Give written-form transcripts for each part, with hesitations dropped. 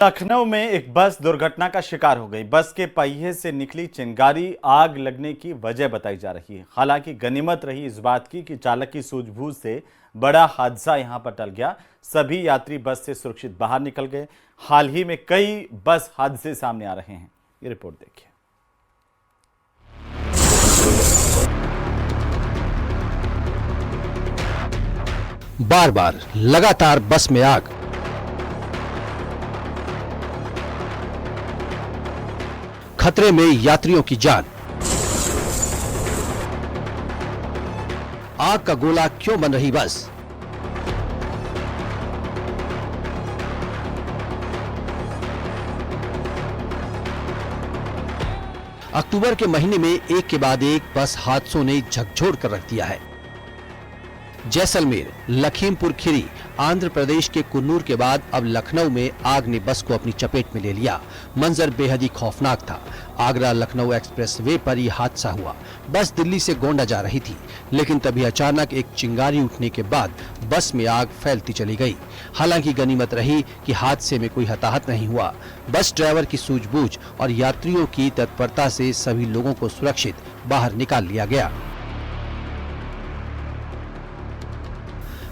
लखनऊ में एक बस दुर्घटना का शिकार हो गई। बस के पहिए से निकली चिंगारी आग लगने की वजह बताई जा रही है। हालांकि गनीमत रही इस बात की कि चालक की सूझबूझ से बड़ा हादसा यहां पर टल गया। सभी यात्री बस से सुरक्षित बाहर निकल गए। हाल ही में कई बस हादसे सामने आ रहे हैं। ये रिपोर्ट देखिए। बार बार लगातार बस में आग, खतरे में यात्रियों की जान। आग का गोला क्यों बन रही बस? अक्टूबर के महीने में एक के बाद एक बस हादसों ने झकझोर कर रख दिया है। जैसलमेर, लखीमपुर खीरी, आंध्र प्रदेश के कुन्नूर के बाद अब लखनऊ में आग ने बस को अपनी चपेट में ले लिया। मंजर बेहद ही खौफनाक था। आगरा लखनऊ एक्सप्रेसवे पर यह हादसा हुआ। बस दिल्ली से गोंडा जा रही थी, लेकिन तभी अचानक एक चिंगारी उठने के बाद बस में आग फैलती चली गई। हालांकि गनीमत रही कि हादसे में कोई हताहत नहीं हुआ। बस ड्राइवर की सूझबूझ और यात्रियों की तत्परता से सभी लोगों को सुरक्षित बाहर निकाल लिया गया।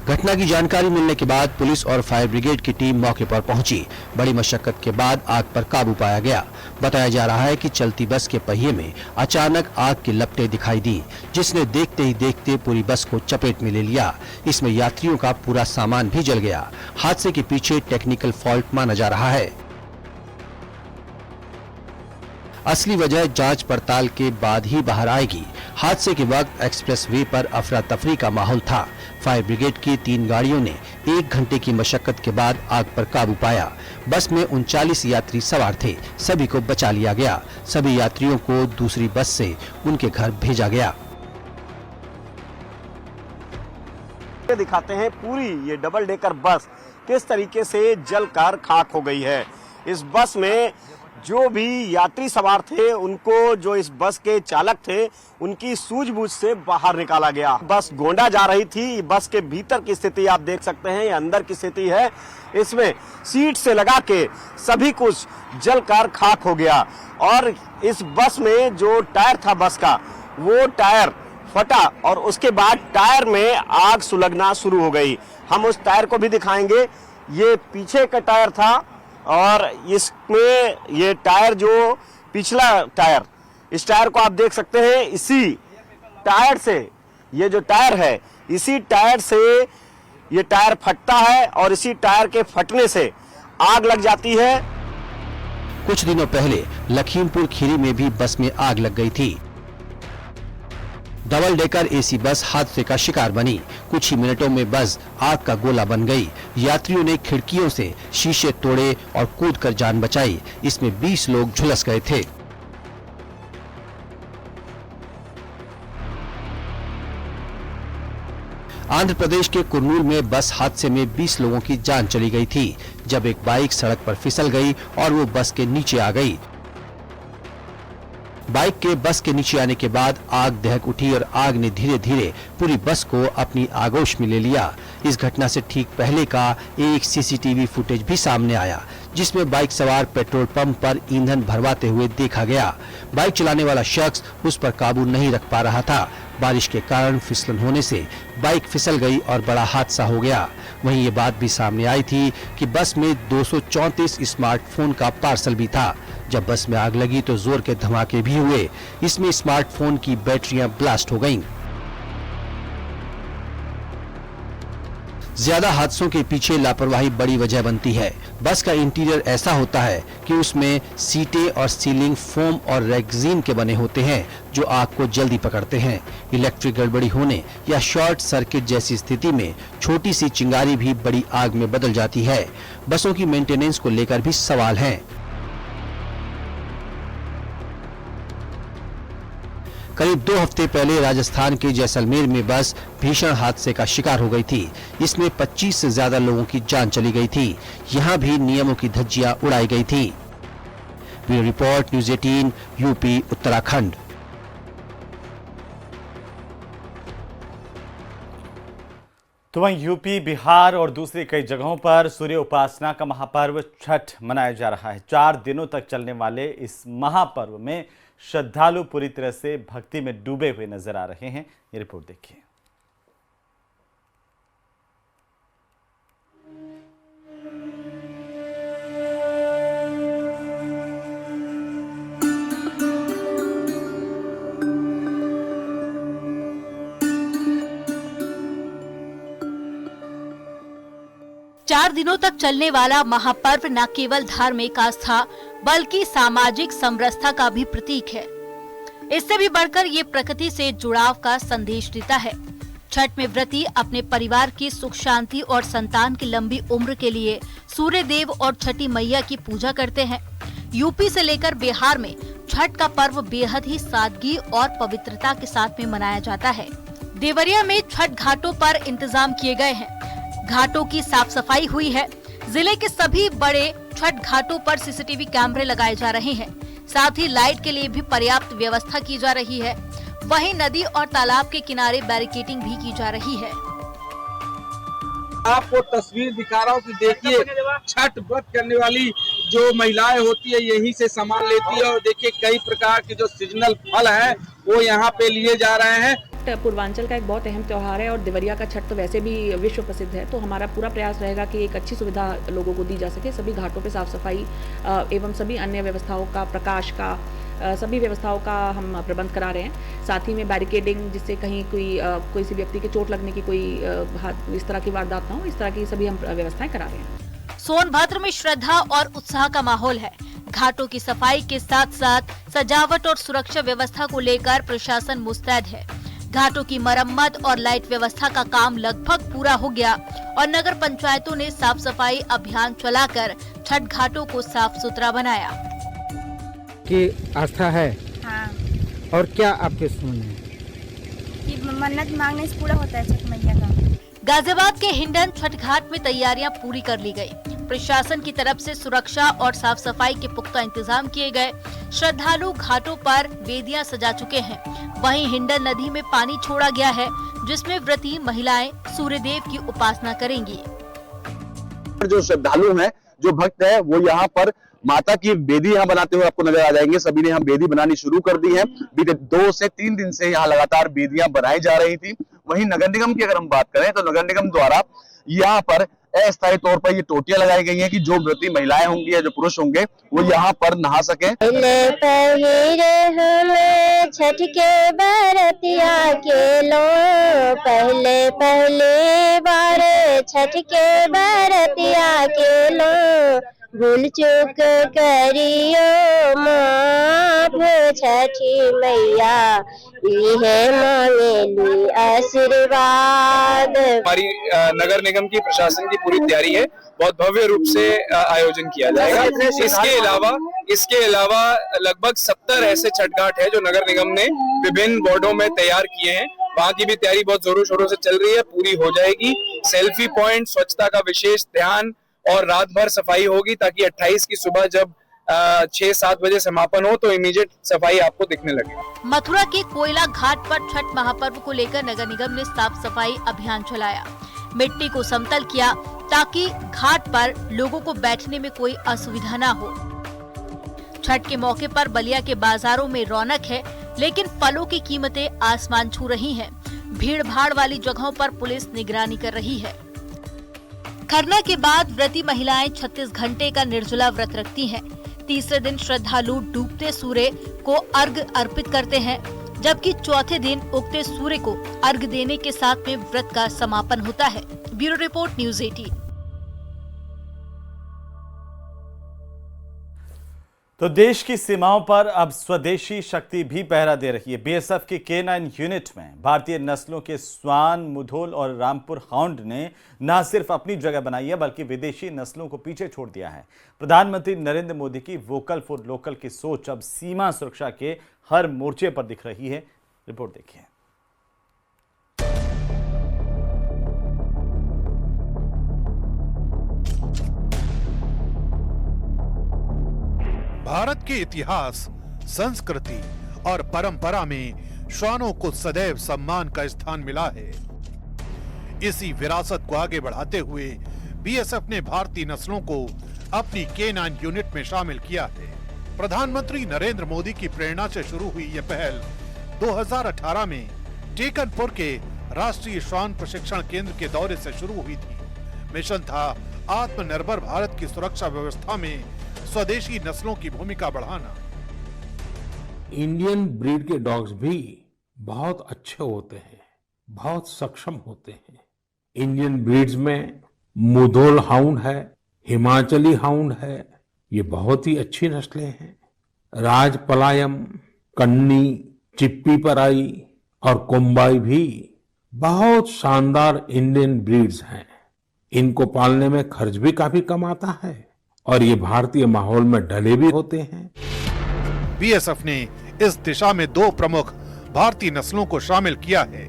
घटना की जानकारी मिलने के बाद पुलिस और फायर ब्रिगेड की टीम मौके पर पहुंची। बड़ी मशक्कत के बाद आग पर काबू पाया गया। बताया जा रहा है कि चलती बस के पहिए में अचानक आग की लपटें दिखाई दी, जिसने देखते ही देखते पूरी बस को चपेट में ले लिया। इसमें यात्रियों का पूरा सामान भी जल गया। हादसे के पीछे टेक्निकल फॉल्ट माना जा रहा है। असली वजह जांच पड़ताल के बाद ही बाहर आएगी। हादसे के वक्त एक्सप्रेसवे पर अफरा तफरी का माहौल था। फायर ब्रिगेड की 3 गाड़ियों ने 1 घंटे की मशक्कत के बाद आग पर काबू पाया। बस में 39 यात्री सवार थे। सभी को बचा लिया गया। सभी यात्रियों को दूसरी बस से उनके घर भेजा गया। दिखाते हैं पूरी ये डबल डेकर बस किस तरीके से जलकर खाक हो गई है। इस बस में जो भी यात्री सवार थे, उनको जो इस बस के चालक थे, उनकी सूझबूझ से बाहर निकाला गया। बस गोंडा जा रही थी। बस के भीतर की स्थिति आप देख सकते हैं, ये अंदर की स्थिति है। इसमें सीट से लगा के सभी कुछ जलकर खाक हो गया। और इस बस में जो टायर था बस का, वो टायर फटा और उसके बाद टायर में आग सुलगना शुरू हो गई। हम उस टायर को भी दिखाएंगे। ये पीछे का टायर था और इसमें ये टायर जो पिछला टायर, इस टायर को आप देख सकते हैं। इसी टायर से, ये जो टायर है, इसी टायर से ये टायर फटता है और इसी टायर के फटने से आग लग जाती है। कुछ दिनों पहले लखीमपुर खीरी में भी बस में आग लग गई थी। डबल डेकर एसी बस हादसे का शिकार बनी। कुछ ही मिनटों में बस आग का गोला बन गई। यात्रियों ने खिड़कियों से शीशे तोड़े और कूदकर जान बचाई। इसमें 20 लोग झुलस गए थे। आंध्र प्रदेश के कुर्नूल में बस हादसे में 20 लोगों की जान चली गई थी, जब एक बाइक सड़क पर फिसल गई और वो बस के नीचे आ गई। बाइक के बस के नीचे आने के बाद आग दहक उठी और आग ने धीरे धीरे पूरी बस को अपनी आगोश में ले लिया। इस घटना से ठीक पहले का एक सीसीटीवी फुटेज भी सामने आया, जिसमें बाइक सवार पेट्रोल पंप पर ईंधन भरवाते हुए देखा गया। बाइक चलाने वाला शख्स उस पर काबू नहीं रख पा रहा था। बारिश के कारण फिसलन होने से बाइक फिसल गई और बड़ा हादसा हो गया। वहीं ये बात भी सामने आई थी कि बस में 234 स्मार्टफोन का पार्सल भी था। जब बस में आग लगी तो जोर के धमाके भी हुए। इसमें स्मार्टफोन की बैटरियां ब्लास्ट हो गईं। ज्यादा हादसों के पीछे लापरवाही बड़ी वजह बनती है। बस का इंटीरियर ऐसा होता है कि उसमें सीटें और सीलिंग फोम और रेक्सीन के बने होते हैं, जो आग को जल्दी पकड़ते हैं। इलेक्ट्रिक गड़बड़ी होने या शॉर्ट सर्किट जैसी स्थिति में छोटी सी चिंगारी भी बड़ी आग में बदल जाती है। बसों की मेंटेनेंस को लेकर भी सवाल हैं। करीब 2 हफ्ते पहले राजस्थान के जैसलमेर में बस भीषण हादसे का शिकार हो गई थी। इसमें 25 से ज्यादा लोगों की जान चली गई थी। यहां भी नियमों की धज्जियां उड़ाई गई थी। Bureau report, news 18, UP, Uttarakhand. तो वहीं यूपी, बिहार और दूसरी कई जगहों पर सूर्य उपासना का महापर्व छठ मनाया जा रहा है। 4 दिनों तक चलने वाले इस महापर्व में श्रद्धालु पूरी तरह से भक्ति में डूबे हुए नजर आ रहे हैं। ये रिपोर्ट देखिए। चार दिनों तक चलने वाला महापर्व न केवल धार्मिक आस्था बल्कि सामाजिक समरसता का भी प्रतीक है। इससे भी बढ़कर ये प्रकृति से जुड़ाव का संदेश देता है। छठ में व्रती अपने परिवार की सुख शांति और संतान की लंबी उम्र के लिए सूर्य देव और छठी मैया की पूजा करते हैं। यूपी से लेकर बिहार में छठ का पर्व बेहद ही सादगी और पवित्रता के साथ में मनाया जाता है। देवरिया में छठ घाटों पर इंतजाम किए गए हैं। घाटों की साफ सफाई हुई है। जिले के सभी बड़े छठ घाटों पर सीसीटीवी कैमरे लगाए जा रहे हैं। साथ ही लाइट के लिए भी पर्याप्त व्यवस्था की जा रही है। वहीं नदी और तालाब के किनारे बैरिकेडिंग भी की जा रही है। आपको तस्वीर दिखा रहा हूँ कि देखिए छठ व्रत करने वाली जो महिलाएं होती है यहीं से सामान लेती है और देखिए कई प्रकार के जो सीजनल फल है वो यहाँ पे लिए जा रहे हैं। पूर्वांचल का एक बहुत अहम त्योहार है और देवरिया का छठ तो वैसे भी विश्व प्रसिद्ध है, तो हमारा पूरा प्रयास रहेगा कि एक अच्छी सुविधा लोगों को दी जा सके। सभी घाटों पे साफ सफाई एवं सभी अन्य व्यवस्थाओं का, प्रकाश का, सभी व्यवस्थाओं का हम प्रबंध करा रहे हैं। साथ ही में बैरिकेडिंग, जिससे कहीं कोई सी व्यक्ति के चोट लगने की कोई इस तरह की वारदात ना हो, इस तरह की सभी हम व्यवस्थाएं करा रहे हैं। सोनभद्र में श्रद्धा और उत्साह का माहौल है। घाटों की सफाई के साथ साथ सजावट और सुरक्षा व्यवस्था को लेकर प्रशासन मुस्तैद है। घाटों की मरम्मत और लाइट व्यवस्था का काम लगभग पूरा हो गया और नगर पंचायतों ने साफ सफाई अभियान चलाकर छठ घाटों को साफ सुथरा बनाया। की आस्था है। हाँ। और क्या आपके सुन है कि मन्नत मांगने से पूरा होता है छठ मैया का। गाजियाबाद के हिंडन छठ घाट में तैयारियां पूरी कर ली गई। प्रशासन की तरफ से सुरक्षा और साफ सफाई के पुख्ता इंतजाम किए गए। श्रद्धालु घाटों पर वेदियां सजा चुके हैं। वहीं हिंडन नदी में पानी छोड़ा गया है, जिसमें व्रती महिलाएं सूर्यदेव की उपासना करेंगी। जो श्रद्धालु हैं, जो भक्त हैं, वो यहाँ पर माता की वेदी यहाँ बनाते हुए आपको नजर आ जाएंगे। सभी ने यहाँ वेदी बनानी शुरू कर दी है। बीते 2 से 3 दिन से यहाँ लगातार वेदियां बनाई जा रही थी। वहीं नगर निगम की अगर हम बात करें तो नगर निगम द्वारा यहाँ पर अस्थायी तौर पर ये टोटियां लगाई गई हैं कि जो व्रती महिलाएं होंगी या जो पुरुष होंगे वो यहाँ पर नहा सके। छठ के बरतिया के लो, पहले बार छठ के बरतिया के लो, भूल चूक करियो माफ छठी मैया, ये मांगेली आशीर्वाद। हमारी नगर निगम की प्रशासन की पूरी तैयारी है। बहुत भव्य रूप से आयोजन किया जाएगा। इसके अलावा लगभग 70 ऐसे छठ घाट है जो नगर निगम ने विभिन्न वार्डों में तैयार किए हैं। वहाँ की भी तैयारी बहुत जोरों शोरों से चल रही है, पूरी हो जाएगी। सेल्फी पॉइंट, स्वच्छता का विशेष ध्यान और रात भर सफाई होगी ताकि 28 की सुबह जब 6-7 बजे समापन हो तो इमीडिएट सफाई आपको दिखने लगे। मथुरा के कोयला घाट पर छठ महापर्व को लेकर नगर निगम ने साफ सफाई अभियान चलाया। मिट्टी को समतल किया ताकि घाट पर लोगों को बैठने में कोई असुविधा न हो। छठ के मौके पर बलिया के बाजारों में रौनक है, लेकिन फलों की कीमतें आसमान छू रही हैं। भीड़ भाड़ वाली जगहों पर पुलिस निगरानी कर रही है। खरना के बाद व्रती महिलाएं 36 घंटे का निर्जला व्रत रखती हैं। तीसरे दिन श्रद्धालु डूबते सूर्य को अर्घ अर्पित करते हैं, जबकि चौथे दिन उगते सूर्य को अर्घ देने के साथ में व्रत का समापन होता है। Bureau report, news 18। तो देश की सीमाओं पर अब स्वदेशी शक्ति भी पहरा दे रही है। बीएसएफ की K9 यूनिट में भारतीय नस्लों के स्वान, मुधोल और रामपुर हाउंड ने न सिर्फ अपनी जगह बनाई है बल्कि विदेशी नस्लों को पीछे छोड़ दिया है। प्रधानमंत्री नरेंद्र मोदी की वोकल फॉर लोकल की सोच अब सीमा सुरक्षा के हर मोर्चे पर दिख रही है। रिपोर्ट देखिए। भारत के इतिहास, संस्कृति और परंपरा में श्वानों को सदैव सम्मान का स्थान मिला है। इसी विरासत को आगे बढ़ाते हुए बीएसएफ ने भारतीय नस्लों को अपनी K9 यूनिट में शामिल किया है। प्रधानमंत्री नरेंद्र मोदी की प्रेरणा से शुरू हुई यह पहल 2018 में टेकनपुर के राष्ट्रीय श्वान प्रशिक्षण केंद्र के दौरे से शुरू हुई थी। मिशन था आत्मनिर्भर भारत की सुरक्षा व्यवस्था में स्वदेशी नस्लों की भूमिका बढ़ाना। इंडियन ब्रीड के डॉग्स भी बहुत अच्छे होते हैं, बहुत सक्षम होते हैं। इंडियन ब्रीड्स में मुधोल हाउंड है, हिमाचली हाउंड है, ये बहुत ही अच्छी नस्लें हैं। राजपलायम, कन्नी, चिप्पी पराई और कोम्बाई भी बहुत शानदार इंडियन ब्रीड्स हैं। इनको पालने में खर्च भी काफी कम आता है और ये भारतीय माहौल में ढले भी होते हैं। बीएसएफ ने इस दिशा में 2 प्रमुख भारतीय नस्लों को शामिल किया है,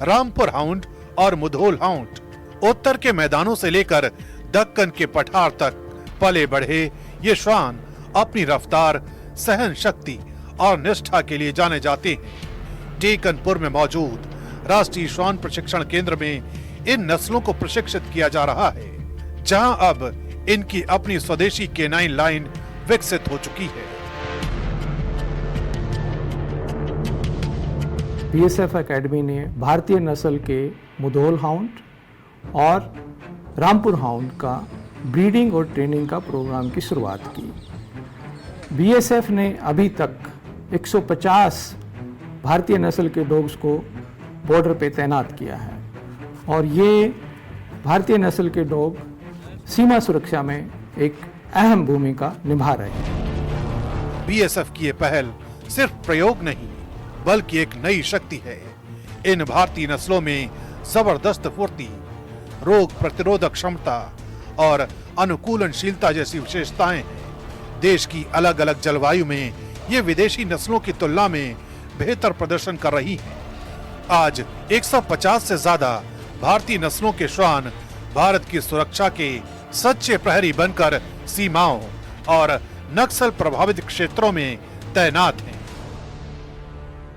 रामपुर हाउंड और मुधोल हाउंड। उत्तर के मैदानों से लेकर दक्कन के पठार तक पले बढ़े ये श्वान अपनी रफ्तार, सहन शक्ति और निष्ठा के लिए जाने जाते हैं। टेकनपुर में मौजूद राष्ट्रीय श्वान प्रशिक्षण केंद्र में इन नस्लों को प्रशिक्षित किया जा रहा है, जहां अब इनकी अपनी स्वदेशी K9 लाइन विकसित हो चुकी है। बीएसएफ एकेडमी ने भारतीय नस्ल के मुधोल हाउंड और रामपुर हाउंड का ब्रीडिंग और ट्रेनिंग का प्रोग्राम की शुरुआत की। बीएसएफ ने अभी तक 150 भारतीय नस्ल के डॉग्स को बॉर्डर पे तैनात किया है और ये भारतीय नस्ल के डॉग सीमा सुरक्षा में एक अहम भूमिका निभा रहे हैं। बीएसएफ की ये पहल सिर्फ प्रयोग नहीं बल्कि एक नई शक्ति है। इन भारतीय नस्लों में जबरदस्त फुर्ती, रोग प्रतिरोधक क्षमता और अनुकूलनशीलता जैसी विशेषताएं हैं। देश की अलग अलग जलवायु में ये विदेशी नस्लों की तुलना में बेहतर प्रदर्शन कर रही हैं। आज 150 से ज्यादा भारतीय नस्लों के श्वान भारत की सुरक्षा के सच्चे प्रहरी बनकर सीमाओं और नक्सल प्रभावित क्षेत्रों में तैनात हैं।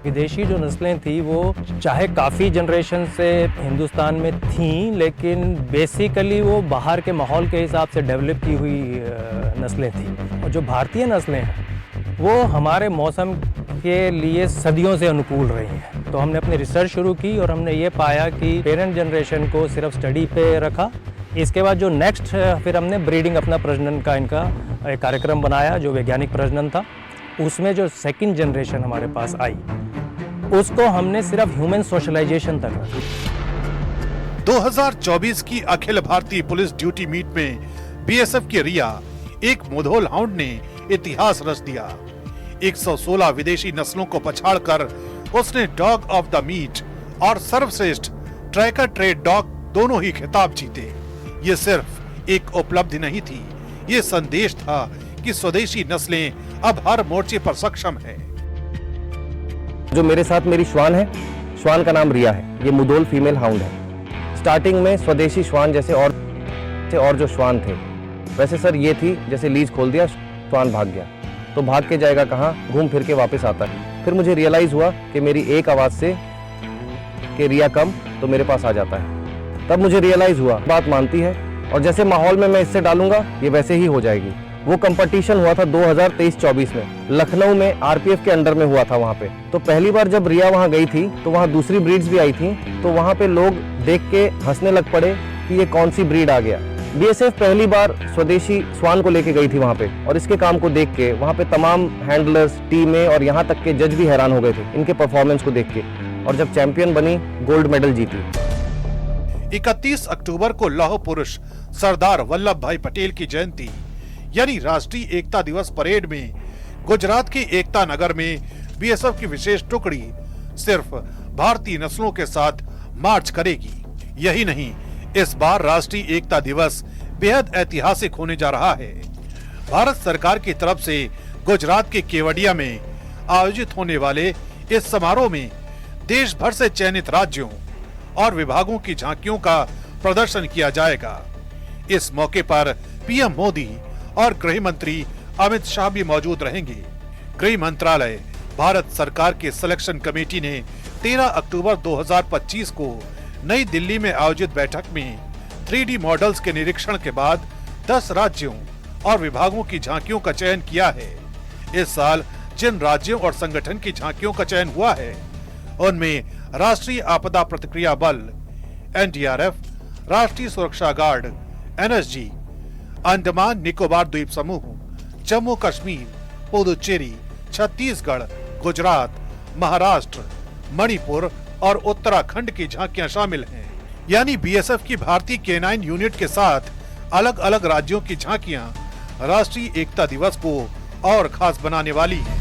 विदेशी जो नस्लें थी वो चाहे काफ़ी जनरेशन से हिंदुस्तान में थीं, लेकिन बेसिकली वो बाहर के माहौल के हिसाब से डेवलप की हुई नस्लें थीं। और जो भारतीय नस्लें हैं वो हमारे मौसम के लिए सदियों से अनुकूल रही हैं। तो हमने अपनी रिसर्च शुरू की और हमने ये पाया कि पेरेंट जनरेशन को सिर्फ स्टडी पे रखा। इसके बाद जो नेक्स्ट फिर हमने ब्रीडिंग, अपना प्रजनन का इनका एक कार्यक्रम बनाया जो वैज्ञानिक प्रजनन था। उसमें जो सेकंड जनरेशन हमारे पास आई उसको हमने सिर्फ ह्यूमन सोशलाइजेशन तक रखा। 2024 की Akhil Bharatiya police duty meet में बीएसएफ की रिया, एक मुधोल हाउंड ने इतिहास रच दिया। 116 विदेशी नस्लों को पछाड़कर उसने डॉग ऑफ द मीट और सर्वश्रेष्ठ ट्रैकर ट्रेड डॉग दोनों ही खिताब जीते। ये सिर्फ एक उपलब्धि नहीं थी, ये संदेश था कि स्वदेशी नस्लें अब हर मोर्चे पर सक्षम है। जो मेरे साथ मेरी श्वान है, श्वान का नाम रिया है। ये मुधोल फीमेल हाउंड है। स्टार्टिंग में स्वदेशी श्वान जैसे और जो श्वान थे वैसे सर ये थी, जैसे लीज खोल दिया श्वान भाग गया तो भाग के जाएगा कहाँ, घूम फिर के वापस आता है। फिर मुझे रियलाइज हुआ कि मेरी एक आवाज से कि रिया कम तो मेरे पास आ जाता है। तब मुझे रियलाइज हुआ बात मानती है और जैसे माहौल में मैं इससे डालूंगा ये वैसे ही हो जाएगी। वो कंपटीशन हुआ था 2023-24 में, लखनऊ में आरपीएफ के अंडर में हुआ था वहाँ पे। तो पहली बार जब रिया वहाँ गई थी तो वहाँ दूसरी ब्रीड्स भी आई थी, तो वहाँ पे लोग देख के हंसने लग पड़े कि ये कौन सी ब्रीड आ गया। बीएसएफ पहली बार स्वदेशी श्वान को लेके गई थी वहाँ पे और इसके काम को देख के वहाँ पे तमाम हैंडलर्स, टीमें और यहाँ तक के जज भी हैरान हो गए थे इनके परफॉर्मेंस को देख के। और जब चैंपियन बनी, गोल्ड मेडल जीती। 31 अक्टूबर को लौह पुरुष सरदार वल्लभ भाई पटेल की जयंती यानी राष्ट्रीय एकता दिवस परेड में गुजरात के एकता नगर में बीएसएफ की विशेष टुकड़ी सिर्फ भारतीय नस्लों के साथ मार्च करेगी। यही नहीं, इस बार राष्ट्रीय एकता दिवस बेहद ऐतिहासिक होने जा रहा है। भारत सरकार की तरफ से गुजरात के केवडिया में आयोजित होने वाले इस समारोह में देश भर से चयनित राज्यों और विभागों की झांकियों का प्रदर्शन किया जाएगा। इस मौके पर पीएम मोदी और गृह मंत्री अमित शाह भी मौजूद रहेंगे। गृह मंत्रालय, भारत सरकार के सिलेक्शन कमेटी ने 13 अक्टूबर 2025 को नई दिल्ली में आयोजित बैठक में 3D मॉडल्स के निरीक्षण के बाद 10 राज्यों और विभागों की झांकियों का चयन किया है। इस साल जिन राज्यों और संगठन की झांकियों का चयन हुआ है उनमें राष्ट्रीय आपदा प्रतिक्रिया बल NDRF, राष्ट्रीय सुरक्षा गार्ड NSG, अंडमान निकोबार द्वीप समूह, जम्मू कश्मीर, पुदुचेरी, छत्तीसगढ़, गुजरात, महाराष्ट्र, मणिपुर और उत्तराखंड की झांकियां शामिल हैं। यानी BSF की भारतीय K9 यूनिट के साथ अलग अलग राज्यों की झांकियां राष्ट्रीय एकता दिवस को और खास बनाने वाली हैं।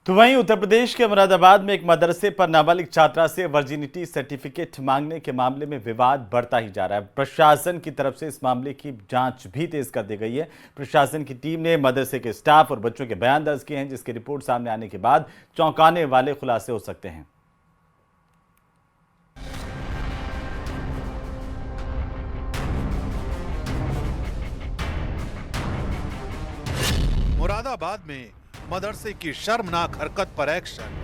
तो वहीं उत्तर प्रदेश के मुरादाबाद में एक मदरसे पर नाबालिग छात्रा से वर्जिनिटी सर्टिफिकेट मांगने के मामले में विवाद बढ़ता ही जा रहा है। प्रशासन की तरफ से इस मामले की जांच भी तेज कर दी गई है। प्रशासन की टीम ने मदरसे के स्टाफ और बच्चों के बयान दर्ज किए हैं, जिसकी रिपोर्ट सामने आने के बाद चौंकाने वाले खुलासे हो सकते हैं। मुरादाबाद में मदरसे की शर्मनाक हरकत पर एक्शन।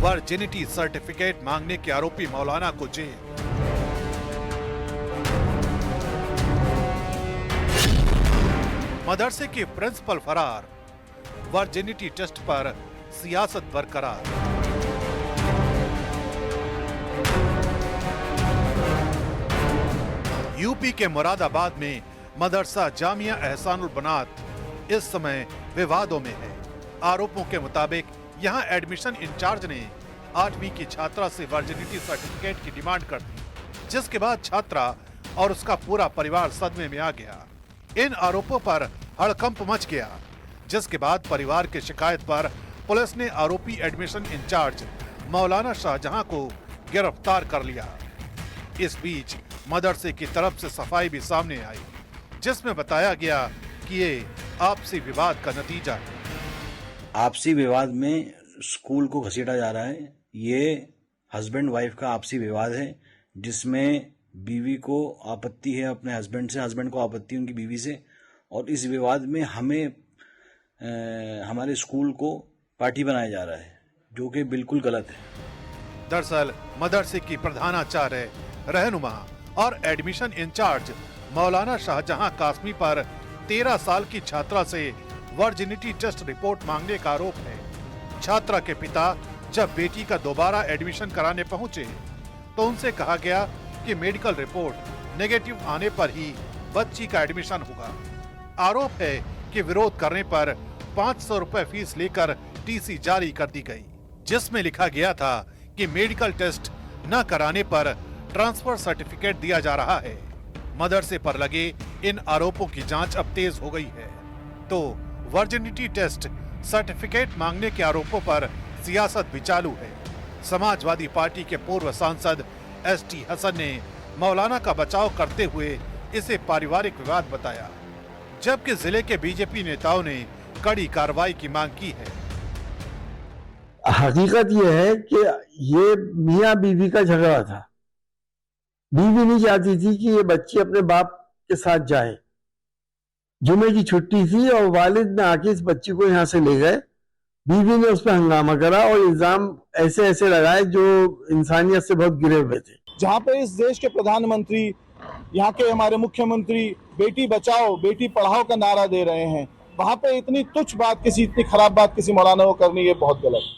वर्जिनिटी सर्टिफिकेट मांगने के आरोपी मौलाना को जेल। मदरसे के प्रिंसिपल फरार। वर्जिनिटी टेस्ट पर सियासत बरकरार। यूपी के मुरादाबाद में मदरसा जामिया एहसानुल बनात इस समय विवादों में है। आरोपों के मुताबिक यहां एडमिशन इंचार्ज ने 8वीं की छात्रा से वर्जिनिटी सर्टिफिकेट की डिमांड कर दी, जिसके बाद छात्रा और उसका पूरा परिवार सदमे में आ गया। इन आरोपों पर हड़कंप मच गया, जिसके बाद परिवार की शिकायत पर पुलिस ने आरोपी एडमिशन इंचार्ज मौलाना शाहजहां को गिरफ्तार कर लिया। इस बीच मदरसे की तरफ से सफाई भी सामने आई, जिसमें बताया गया कि ये आपसी विवाद का नतीजा है। आपसी विवाद में स्कूल को घसीटा जा रहा है। ये हस्बैंड वाइफ का आपसी विवाद है, जिसमें बीवी को आपत्ति है अपने हस्बैंड से, हस्बैंड को आपत्ति उनकी बीवी से, और इस विवाद में हमें हमारे स्कूल को पार्टी बनाया जा रहा है, जो कि बिल्कुल गलत है। दरअसल मदरसे की प्रधानाचार्य, रहनुमा और एडमिशन इंचार्ज मौलाना शाहजहां कासमी पर 13 साल की छात्रा से वर्जिनिटी टेस्ट रिपोर्ट मांगने का आरोप है। छात्रा के पिता जब बेटी का दोबारा एडमिशन कराने पहुंचे तो उनसे कहा गया कि मेडिकल रिपोर्ट नेगेटिव आने पर ही बच्ची का एडमिशन होगा। आरोप है कि विरोध करने पर 500 रुपए फीस लेकर टीसी जारी कर दी गई, जिसमें लिखा गया था कि मेडिकल टेस्ट न कराने पर ट्रांसफर सर्टिफिकेट दिया जा रहा है। मदरसे पर लगे इन आरोपों की जांच अब तेज हो गई है। तो वर्जिनिटी टेस्ट सर्टिफिकेट मांगने के आरोपों पर सियासत भी चालू है। समाजवादी पार्टी के पूर्व सांसद ST हसन ने मौलाना का बचाव करते हुए इसे पारिवारिक विवाद बताया, जबकि जिले के बीजेपी नेताओं ने कड़ी कार्रवाई की मांग की है। हकीकत यह है कि ये मियां बीवी का झगड़ा था। बीवी नहीं चाहती थी कि ये बच्ची अपने बाप के साथ जाए। जुमे की छुट्टी थी और वालिद ने आके इस बच्ची को यहाँ से ले गए। बीवी ने उस पर हंगामा करा और इल्जाम ऐसे ऐसे लगाए जो इंसानियत से बहुत गिरे हुए थे। जहाँ पे इस देश के प्रधानमंत्री, यहाँ के हमारे मुख्यमंत्री बेटी बचाओ बेटी पढ़ाओ का नारा दे रहे हैं, वहाँ पे इतनी तुच्छ बात, इतनी खराब बात किसी मौलाना को करनी, ये बहुत गलत है।